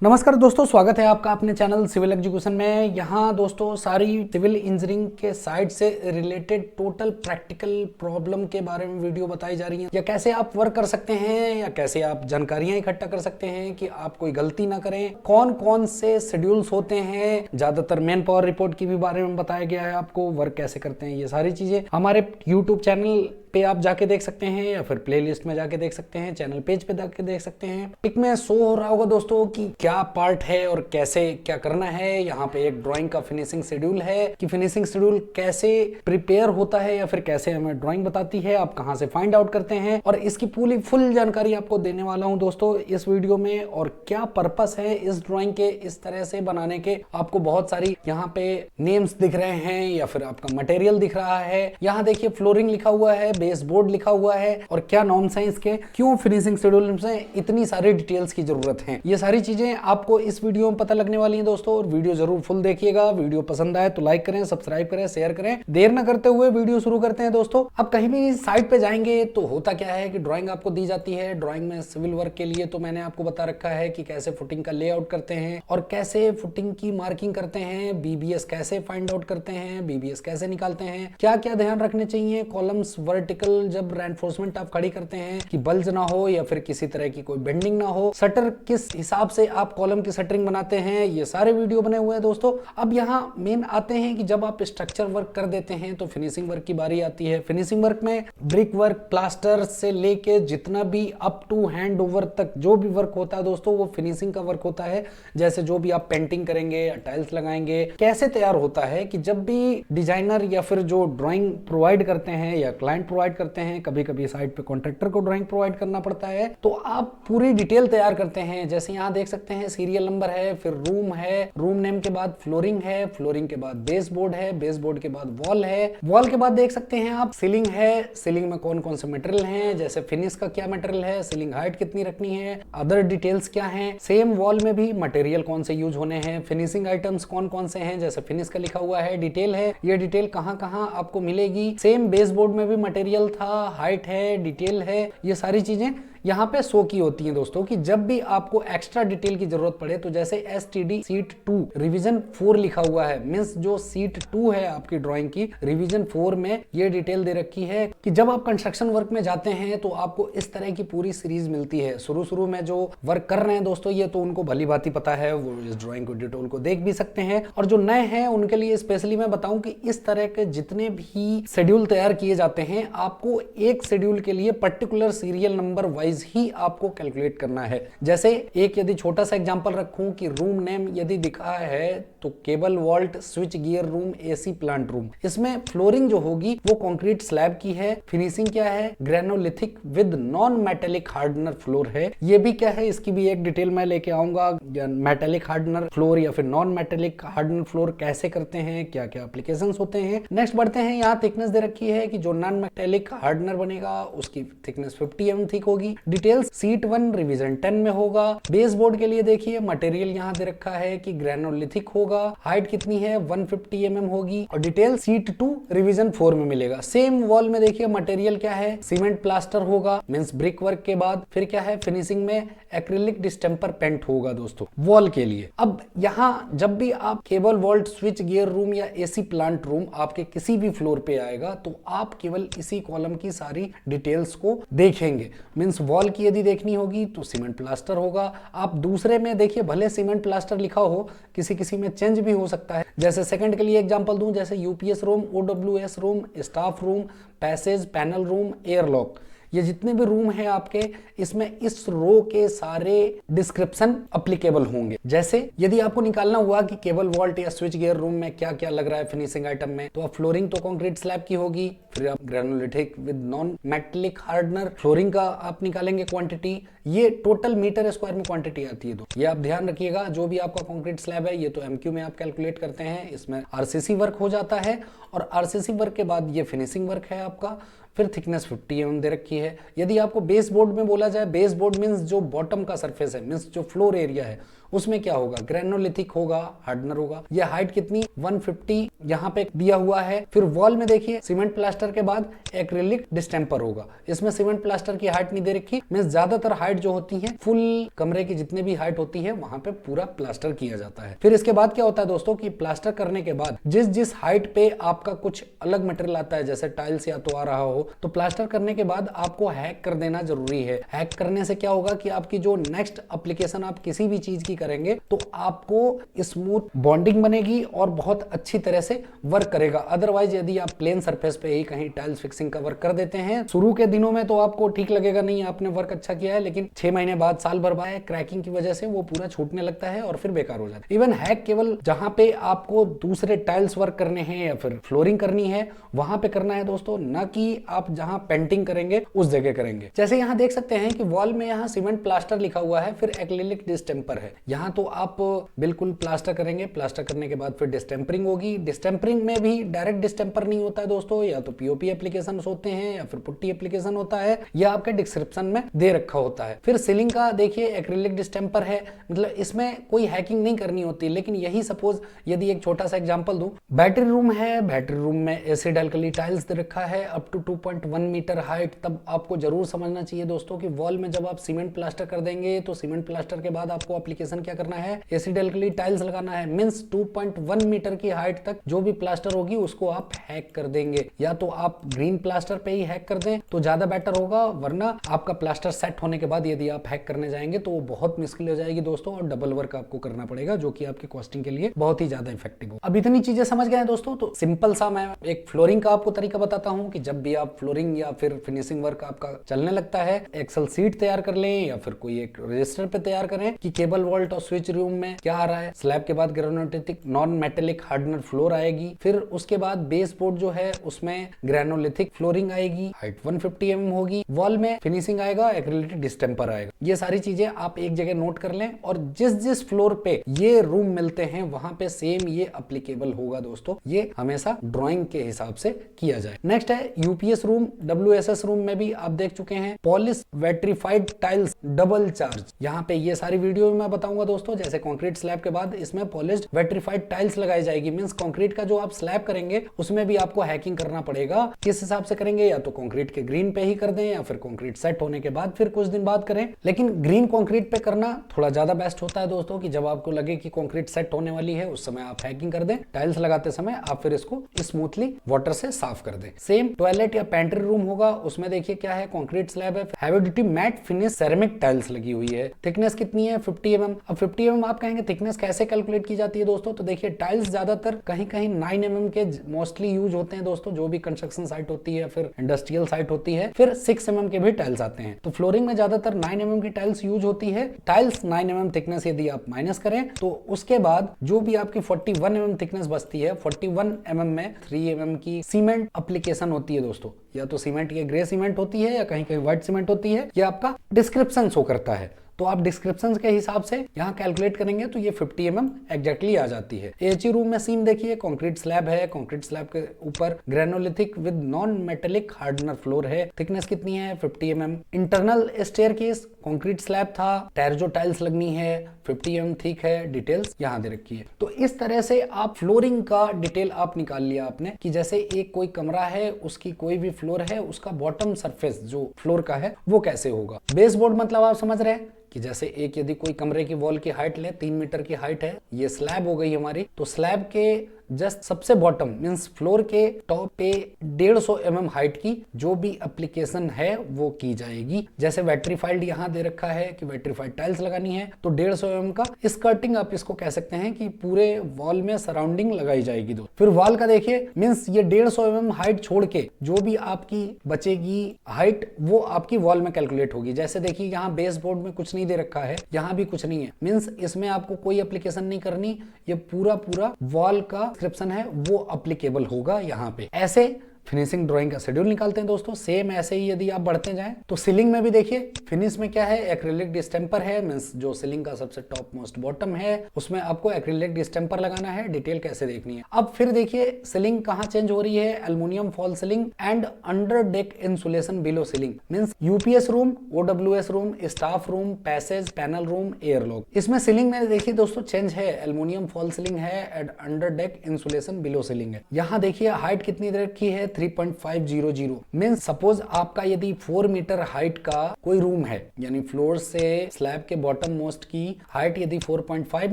नमस्कार दोस्तों, स्वागत है आपका अपने चैनल सिविल एजुकेशन में। यहाँ दोस्तों सारी सिविल इंजीनियरिंग के साइड से रिलेटेड टोटल प्रैक्टिकल प्रॉब्लम के बारे में वीडियो बताई जा रही है, या कैसे आप वर्क कर सकते हैं, या कैसे आप जानकारियां इकट्ठा कर सकते हैं कि आप कोई गलती ना करें। कौन कौन से शेड्यूल्स होते हैं, ज्यादातर मैन पावर रिपोर्ट की भी बारे में बताया गया है आपको, वर्क कैसे करते हैं। ये सारी चीजें हमारे यूट्यूब चैनल पे आप जाके देख सकते हैं, या फिर प्लेलिस्ट में जाके देख सकते हैं, चैनल पेज पे जाके देख सकते हैं। पिक में शो हो रहा होगा दोस्तों कि क्या पार्ट है और कैसे क्या करना है। यहाँ पे एक ड्राइंग का फिनिशिंग शेड्यूल है कि फिनिशिंग शेड्यूल कैसे प्रिपेयर होता है, या फिर कैसे हमें ड्राइंग बताती है, आप कहाँ से फाइंड आउट करते हैं। और इसकी पूरी फुल जानकारी आपको देने वाला हूँ दोस्तों इस वीडियो में। और क्या पर्पस है इस ड्राइंग के इस तरह से बनाने के। आपको बहुत सारी यहाँ पे नेम्स दिख रहे हैं, या फिर आपका मटेरियल दिख रहा है। यहाँ देखिए फ्लोरिंग लिखा हुआ है, बेस बोर्ड लिखा हुआ है, और क्या नॉर्म्स हैं इसके, क्यों फिनिशिंग शेड्यूल में इतनी सारी डिटेल्स की जरूरत है। ये सारी चीजें आपको इस वीडियो में पता लगने वाली हैं दोस्तों। और वीडियो जरूर फुल देखिएगा। वीडियो पसंद आए तो लाइक करें, सब्सक्राइब करें, शेयर करें। देर न करते हुए वीडियो शुरू करते हैं दोस्तों। अब कहीं भी साइट पे जाएंगे तो होता क्या है कि ड्राइंग आपको दी जाती है। ड्राइंग में सिविल वर्क के लिए तो मैंने आपको बता रखा है कि कैसे फुटिंग का लेआउट करते हैं और कैसे फुटिंग की मार्किंग करते हैं, बीबीएस कैसे फाइंड आउट करते हैं, बीबीएस कैसे निकालते हैं, क्या क्या ध्यान रखने चाहिए। कॉलम्स वर्टिकल जब रेनफोर्समेंट आप खड़ी करते हैं कि बल्ज ना हो, या फिर किसी तरह की कोई बेंडिंग ना हो, शटर किस हिसाब से आप कॉलम की शटरिंग बनाते हैं, ये सारे वीडियो बने हुए हैं दोस्तों। अब यहाँ मेन आते हैं कि जब आप स्ट्रक्चर वर्क कर देते हैं तो फिनिशिंग वर्क की बारी आती है। फिनिशिंग वर्क में ब्रिक वर्क, प्लास्टर से लेके जितना भी अप टू हैंड ओवर तक जो भी वर्क होता है दोस्तों, वो फिनिशिंग का वर्क होता है। जैसे जो भी आप पेंटिंग करेंगे या टाइल्स लगाएंगे, कैसे तैयार होता है कि जब भी डिजाइनर या फिर जो ड्राइंग प्रोवाइड करते हैं या क्लाइंट प्रोवाइड करते हैं, कभी कभी साइट पे कॉन्ट्रैक्टर को ड्राइंग प्रोवाइड करना पड़ता है, तो आप पूरी डिटेल तैयार करते हैं। जैसे यहाँ देख सकते हैं सीरियल नंबर है, फिर रूम है, रूम नेम के बाद फ्लोरिंग है, फ्लोरिंग के बाद बेस बोर्ड है, बेस बोर्ड के बाद वॉल है, वॉल के बाद देख सकते हैं आप सीलिंग है। सीलिंग में कौन कौन से मटेरियल हैं, जैसे फिनिश का क्या मटेरियल है, सीलिंग हाइट कितनी रखनी है, अदर डिटेल्स क्या हैं। सेम वॉल में भी मटेरियल कौन से यूज होने हैं, फिनिशिंग आइटम्स कौन कौन से हैं, जैसे फिनिश का लिखा हुआ है, डिटेल है, ये डिटेल कहाँ कहाँ आपको मिलेगी। सेम बेस बोर्ड में भी मटेरियल था, हाइट है, डिटेल है, ये सारी चीजें यहाँ पे शो की होती हैं दोस्तों। कि जब भी आपको एक्स्ट्रा डिटेल की जरूरत पड़े, तो जैसे एसटीडी सीट 2 रिवीजन 4 लिखा हुआ है, मींस जो सीट 2 है आपकी ड्राइंग की, रिवीजन 4 में ये डिटेल दे रखी है कि जब आप कंस्ट्रक्शन वर्क में जाते हैं तो आपको इस तरह की पूरी सीरीज मिलती है। शुरू में जो वर्क कर रहे हैं दोस्तों, ये तो उनको भली भांति पता है, वो इस ड्राइंग को डिटेल को देख भी सकते हैं। और जो नए हैं उनके लिए स्पेशली मैं बताऊं कि इस तरह के जितने भी शेड्यूल तैयार किए जाते हैं, आपको एक शेड्यूल के लिए पर्टिकुलर सीरियल नंबर वाइज ही आपको कैलकुलेट करना है। जैसे एक यदि छोटा सा एग्जांपल रखूं कि रूम नेम यदि दिखा है तो cable vault switch gear room AC plant room, इसमें फ्लोरिंग जो होगी वो कंक्रीट स्लैब की है। फिनिशिंग क्या है, granolithic with non metallic hardener floor है। ये भी क्या है, इसकी भी एक डिटेल मैं लेके आऊंगा। मेटेलिक हार्डनर फ्लोर या फिर नॉन मेटेलिक हार्डनर फ्लोर कैसे करते हैं, क्या क्या एप्लीकेशंस होते हैं। नेक्स्ट बढ़ते हैं, यहाँ थिकनेस दे रखी है कि जो नॉन मेटेलिक हार्डनर बनेगा उसकी थिकनेस 50 mm थिक होगी। डिटेल्स सीट 1 रिवीजन 10 में होगा। बेस बोर्ड के लिए देखिए मटेरियल यहाँ दे रखा है कि ग्रेनोलिथिक होगा, हाइट कितनी है 150 mm होगी, और डिटेल सीट 2 रिवीजन 4 में मिलेगा। सेम वॉल में देखिए मटेरियल क्या है, सीमेंट प्लास्टर होगा, मींस ब्रिक वर्क के बाद फिर क्या है, फिनिशिंग में एक्रिलिक डिस्टेम्पर पेंट होगा दोस्तों वॉल के लिए। अब यहाँ जब भी आप cable vault switch gear room या एसी प्लांट रूम आपके किसी भी फ्लोर पे आएगा, तो आप केवल इसी कॉलम की सारी डिटेल्स को देखेंगे। मींस वॉल की यदि देखनी होगी तो सीमेंट प्लास्टर होगा। आप दूसरे में देखिए भले सीमेंट प्लास्टर लिखा हो, किसी किसी में चेंज भी हो सकता है। जैसे सेकंड के लिए एग्जांपल दूं, जैसे UPS room, OWS room, staff room, passage, panel room, airlock, ये जितने भी रूम है आपके, इसमें इस रो के सारे डिस्क्रिप्शन अप्लीकेबल होंगे। जैसे यदि आपको निकालना हुआ कि केबल वॉल्ट या स्विच गियर रूम में क्या क्या लग रहा है फिनिशिंग आइटम में, तो आप फ्लोरिंग तो कंक्रीट स्लैब की होगी, फिर आप granolithic with non metallic hardener flooring का आप निकालेंगे क्वांटिटी। ये टोटल मीटर स्क्वायर में क्वांटिटी आती है, तो ये आप ध्यान रखिएगा। जो भी आपका कंक्रीट स्लैब है, ये तो एमक्यू में आप कैलकुलेट करते हैं, इसमें आरसीसी वर्क हो जाता है। और आरसीसी वर्क के बाद ये फिनिशिंग वर्क है आपका। फिर थिकनेस 50 mm दे रखी है। यदि आपको बेस बोर्ड में बोला जाए, बेस बोर्ड मींस जो बॉटम का सरफेस है, मींस जो फ्लोर एरिया है, उसमें क्या होगा, ग्रेनोलिथिक होगा, हार्डनर होगा। ये हाइट कितनी 150 यहाँ पे दिया हुआ है। फिर वॉल में देखिए सीमेंट प्लास्टर के बाद एक्रिलिक डिस्टेम्पर होगा। इसमें सीमेंट प्लास्टर की हाइट नहीं दे रखी। मींस ज्यादातर हाइट जो होती है फुल कमरे की जितने भी हाइट होती है वहां पे पूरा प्लास्टर किया जाता है। फिर इसके बाद क्या होता है दोस्तों कि प्लास्टर करने के बाद जिस जिस हाइट पे आपका कुछ अलग मटेरियल आता है, जैसे टाइल्स या तो आ रहा हो, तो प्लास्टर करने के बाद आपको हैक कर देना जरूरी है। हैक करने से क्या होगा कि आपकी जो नेक्स्ट एप्लीकेशन आप किसी भी चीज की करेंगे तो आपको स्मूथ बॉन्डिंग बनेगी और बहुत अच्छी तरह से वर्क करेगा। अदरवाइज यदि आप प्लेन सरफेस पे ही कहीं टाइल्स फिक्सिंग का वर्क कर देते हैं, शुरू के दिनों में तो आपको ठीक लगेगा, नहीं आपने वर्क अच्छा किया है, लेकिन 6 महीने बाद, साल भर बाद क्रैकिंग की वजह से वो पूरा छूटने लगता है और फिर बेकार हो जाता है। इवन हैक केवल जहां पे आपको दूसरे टाइल्स वर्क करने हैं या फिर फ्लोरिंग करनी है वहां पे करना है दोस्तों, न कि आप जहां पेंटिंग करेंगे उस जगह करेंगे। जैसे यहाँ देख सकते हैं कि वॉल में यहाँ सीमेंट प्लास्टर लिखा हुआ है, फिर एक्रिलिक डिस्टेम्पर है। यहाँ तो आप बिल्कुल प्लास्टर करेंगे, प्लास्टर करने के बाद फिर डिस्टेम्परिंग होगी। डिस्टेम्परिंग में भी डायरेक्ट डिस्टेम्पर नहीं होता है दोस्तों, या तो पीओपी एप्लीकेशन होते हैं या फिर पुट्टी एप्लीकेशन होता है, या आपके डिस्क्रिप्शन में दे रखा होता है। फिर सीलिंग का देखिए एक्रिलिक डिस्टेम्पर है, मतलब इसमें कोई हैकिंग नहीं करनी होती। लेकिन यही सपोज यदि एक छोटा सा एग्जांपल दूं, बैटरी रूम है, बैटरी रूम में एसिड एल्कली टाइल्स दे रखा है अप टू 2.1 मीटर हाइट, तब आपको जरूर समझना चाहिए दोस्तों कि वॉल में जब आप सीमेंट प्लास्टर कर देंगे तो सीमेंट प्लास्टर के बाद आपको एप्लीकेशन क्या करना है, एसिड एल्कली टाइल्स लगाना है। मींस 2.1 मीटर की हाइट तक जो भी प्लास्टर होगी उसको आप हैक कर देंगे। या तो आप ग्रीन प्लास्टर पे ही हैक कर दें तो ज्यादा बेटर होगा, वरना आपका प्लास्टर सेट होने के बाद यदि आप हैक करने जाएंगे तो वो बहुत मुश्किल हो जाएगी दोस्तों, और डबल वर्क आपको करना पड़ेगा जो कि आपकी कॉस्टिंग के लिए बहुत ही ज्यादा इफेक्टिव हो। अब इतनी चीजें समझ गए हैं दोस्तों, तो सिंपल सा मैं एक फ्लोरिंग का आपको तरीका बताता हूं कि जब भी आप फ्लोरिंग या फिर फिनिशिंग वर्क आपका चलने लगता है, एक्सेल सीट तैयार कर लें या फिर कोई एक रजिस्टर पे तैयार करें कि केबल वॉल्ट और स्विच रूम में क्या आ रहा है। स्लैब के बाद ग्रेनोलिथिक नॉन मेटेलिक हार्डनर फ्लोर आएगी। फिर उसके बाद बेस बोर्ड जो है उसमें ग्रेनोलिथिक फ्लोरिंग आएगी, हाइट 150 mm होगी। वॉल में फिनिशिंग आएगा, एक्रिलिक डिस्टेम्पर आएगा। ये सारी चीजें आप एक जगह नोट कर लें, और जिस जिस फ्लोर पे ये रूम मिलते हैं वहां पे सेम ये एप्लीकेबल होगा दोस्तों। ये हमेशा ड्राइंग के हिसाब से किया जाए। नेक्स्ट है यूपीएस रूम, डब्ल्यूएसएस रूम में भी आप देख चुके हैं polish vitrified tiles double charge. यहाँ पे ये सारी वीडियो में मैं बताऊंगा दोस्तों। जैसे कंक्रीट स्लैब के बाद इसमें पॉलिश्ड वेट्रीफाइड टाइल्स लगाई जाएगी। मींस कंक्रीट का जो आप स्लैब करेंगे उसमें भी आपको हैकिंग करना पड़ेगा। किस हिसाब से करेंगे, या तो कंक्रीट के ग्रीन पे ही कर दें या फिर कंक्रीट सेट होने के बाद फिर कुछ दिन बाद करें। लेकिन ग्रीन कंक्रीट पे करना थोड़ा ज्यादा बेस्ट होता है दोस्तों, कि जब आपको लगे कि कंक्रीट सेट होने वाली है उस समय आप हैकिंग कर दें। टाइल्स लगाते समय आप फिर इसको स्मूथली वाटर से साफ कर दें। सेम टॉयलेट या पेंट्री रूम होगा, उसमें देखिए क्या है, कंक्रीट स्लैब है, heavy duty matte finish ceramic tiles लगी हुई है। थिकनेस कितनी है 50 mm। अब 50 mm आप कहेंगे थिकनेस कैसे कैलकुलेट की जाती है दोस्तों, तो देखिए टाइल्स ज्यादातर कहीं कहीं 9 mm के मोस्टली यूज होते हैं दोस्तों, जो भी कंस्ट्रक्शन साइट होती है फिर इंडस्ट्रियल साइट होती है। फिर 6 mm के भी टाइल्स आते हैं, तो फ्लोरिंग में ज्यादातर 9 mm की टाइल्स यूज होती है। टाइल्स 9 mm थिकनेस यदि आप माइनस करें तो उसके बाद जो भी आपकी 41 mm थिकनेस बचती है, 41 mm में 3 mm की सीमेंट एप्लीकेशन होती है दोस्तों। या तो सीमेंट ये ग्रे सीमेंट होती है या कहीं कहीं व्हाइट सीमेंट होती है, ये आपका डिस्क्रिप्शन शो करता है। तो आप डिस्क्रिप्शन के हिसाब से यहाँ कैलकुलेट करेंगे तो ये 50 mm एग्जैक्टली आ जाती है। एएचई रूम में सीम देखिए, कंक्रीट स्लैब है, कंक्रीट स्लैब के ऊपर granolithic with non metallic hardener floor है। थिकनेस कितनी है 50 mm। Internal staircase concrete slab था, टेरजो टाइल्स लगनी है, 50 mm थिक है, डिटेल्स यहाँ दे रखी है। तो इस तरह से आप फ्लोरिंग का डिटेल आप निकाल लिया आपने, कि जैसे एक कोई कमरा है उसकी कोई भी फ्लोर है, उसका बॉटम सरफेस जो फ्लोर का है वो कैसे होगा। बेस बोर्ड मतलब आप समझ रहे हैं कि जैसे एक यदि कोई कमरे की वॉल की हाइट ले 3 मीटर की हाइट है, ये स्लैब हो गई हमारी, तो स्लैब के जस्ट सबसे बॉटम मींस फ्लोर के टॉप पे 150 mm हाइट की जो भी एप्लीकेशन है वो की जाएगी। जैसे वेट्रीफाइड यहाँ दे रखा है कि वेट्रीफाइड टाइल्स लगानी है, तो 150 mm का स्कर्टिंग आप इसको कह सकते हैं कि पूरे वॉल में सराउंडिंग लगाई जाएगी। दो फिर वॉल का देखिए, मींस ये 150 mm हाइट छोड़ के जो भी आपकी बचेगी हाइट वो आपकी वॉल में कैलकुलेट होगी। जैसे देखिए यहाँ बेस बोर्ड में कुछ नहीं दे रखा है, यहाँ भी कुछ नहीं है, मींस इसमें आपको कोई एप्लीकेशन नहीं करनी, ये पूरा वॉल का डिस्क्रिप्शन है वो एप्लीकेबल होगा यहाँ पे। ऐसे फिनिशिंग ड्राइंग का शेड्यूल निकालते हैं दोस्तों। सेम ऐसे ही यदि आप बढ़ते जाएं तो सीलिंग में भी देखिए फिनिश में क्या है, एक्रिलिक डिस्टेंपर है, मींस जो सीलिंग का सबसे टॉप मोस्ट बॉटम है उसमें आपको एक्रिलिक डिस्टेंपर लगाना है। डिटेल कैसे देखनी है अब फिर देखिए, सीलिंग कहाँ चेंज हो रही है, aluminium fall ceiling and under deck insulation below ceiling, means UPS room, OWS room, staff room, passage, panel room, airlock. इसमें सीलिंग में देखिए दोस्तों चेंज है, एल्युमिनियम फॉल सीलिंग है and under deck insulation below ceiling है। यहाँ देखिए height कितनी रखी है, 3.500, मींस सपोज आपका यदि 4 मीटर हाइट का कोई रूम है, यानी फ्लोर से स्लैब के बॉटम मोस्ट की हाइट यदि 4.5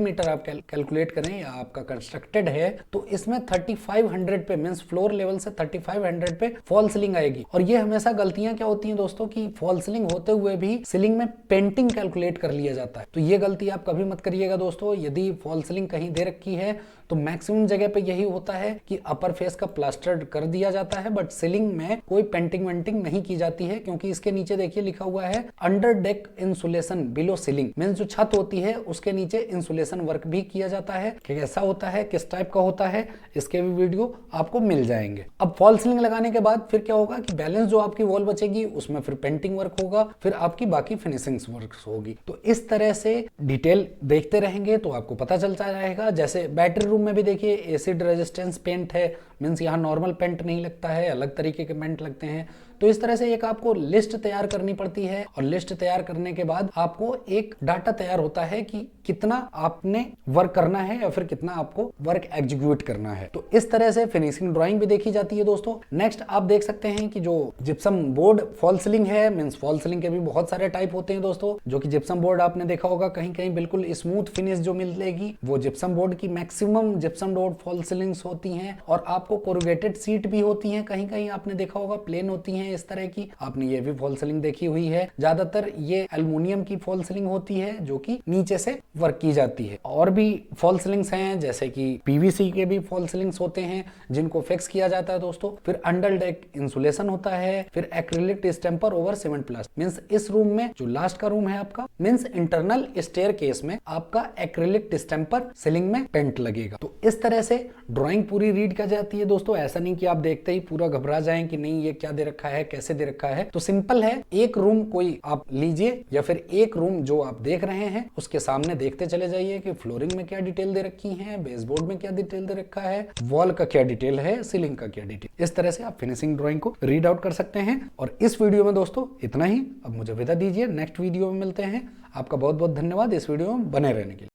मीटर आप कैलकुलेट करें या आपका कंस्ट्रक्टेड है, तो इसमें 3500 पे मींस फ्लोर लेवल से 3500 पे फॉल सीलिंग आएगी। और ये हमेशा गलतियां क्या होती हैं दोस्तों कि फॉल सीलिंग होते हुए भी सीलिंग में पेंटिंग कैलकुलेट कर लिया जाता है, तो ये गलती आप कभी मत करिएगा दोस्तों। यदि फॉल सीलिंग कहीं दे रखी है तो मैक्सिमम जगह पे यही होता है कि अपर फेस का प्लास्टर कर दिया जाता है, बट सीलिंग में कोई पेंटिंग वेंटिंग नहीं की जाती है, क्योंकि इसके नीचे देखिए लिखा हुआ है under deck insulation below ceiling, means जो छत होती है उसके नीचे इंसुलेशन वर्क भी किया जाता है। कैसा होता है, किस टाइप का होता है, इसके भी वीडियो आपको मिल जाएंगे। अब फॉल सीलिंग लगाने के बाद फिर क्या होगा कि बैलेंस जो आपकी वॉल बचेगी उसमें फिर पेंटिंग वर्क होगा, फिर आपकी बाकी फिनिशिंग वर्क होगी। तो इस तरह से डिटेल देखते रहेंगे तो आपको पता चलता रहेगा। जैसे बैटरी रूम में भी देखिए एसिड रेजिस्टेंस पेंट है, मींस यहाँ नॉर्मल पेंट नहीं लगता है, अलग तरीके के पेंट लगते हैं। तो इस तरह से एक आपको लिस्ट तैयार करनी पड़ती है, और लिस्ट तैयार करने के बाद आपको एक डाटा तैयार होता है कि कितना आपने वर्क करना है या फिर कितना आपको वर्क एग्जीक्यूट करना है। तो इस तरह से फिनिशिंग ड्राइंग भी देखी जाती है दोस्तों। नेक्स्ट आप देख सकते हैं कि जो जिप्सम बोर्ड फॉल सीलिंग है, मींस फॉल सीलिंग के भी बहुत सारे टाइप होते हैं दोस्तों। जो कि जिप्सम बोर्ड आपने देखा होगा कहीं कहीं बिल्कुल स्मूथ फिनिश जो मिलेगी, वो जिप्सम बोर्ड की maximum gypsum board fall ceilings होती हैं। और आपको कोरुगेटेड सीट भी होती है, कहीं कहीं आपने देखा होगा प्लेन होती है इस तरह की, आपने ये भी फॉल सीलिंग देखी हुई है। ज्यादातर ये एल्युमिनियम की फॉल सीलिंग होती है जो कि नीचे से वर्क की जाती है। और भी फॉल सीलिंग्स हैं जैसे कि पीवीसी के भी फॉल सीलिंग्स होते हैं जिनको फिक्स किया जाता है दोस्तों। फिर अंडर डेक इंसुलेशन होता है, फिर acrylic distemper over cement प्लास्ट, means इस रूम में जो लास्ट का रूम है आपका, मींस इंटरनल स्टेयर केस में आपका एक्रिलिक डिस्टेंपर सीलिंग में पेंट लगेगा। तो इस तरह से ड्राइंग पूरी रीड कर जाती है दोस्तों। ऐसा नहीं कि आप देखते ही पूरा घबरा जाएं कि नहीं ये क्या दे रखा है, कैसे दे रखा है। तो सिंपल है, एक रूम कोई आप लीजिए या फिर एक रूम जो आप देख रहे हैं उसके सामने देखते चले जाइए कि फ्लोरिंग में क्या डिटेल दे रखी है, बेसबोर्ड में क्या डिटेल दे रखा है, वॉल का क्या डिटेल है, सीलिंग का क्या डिटेल। इस तरह से आप फिनिशिंग ड्राइंग को रीड आउट कर सकते हैं। और इस वीडियो में दोस्तों इतना ही। अब मुझे विदा दीजिए, नेक्स्ट वीडियो में मिलते हैं। आपका बहुत बहुत धन्यवाद इस वीडियो में बने रहने के लिए।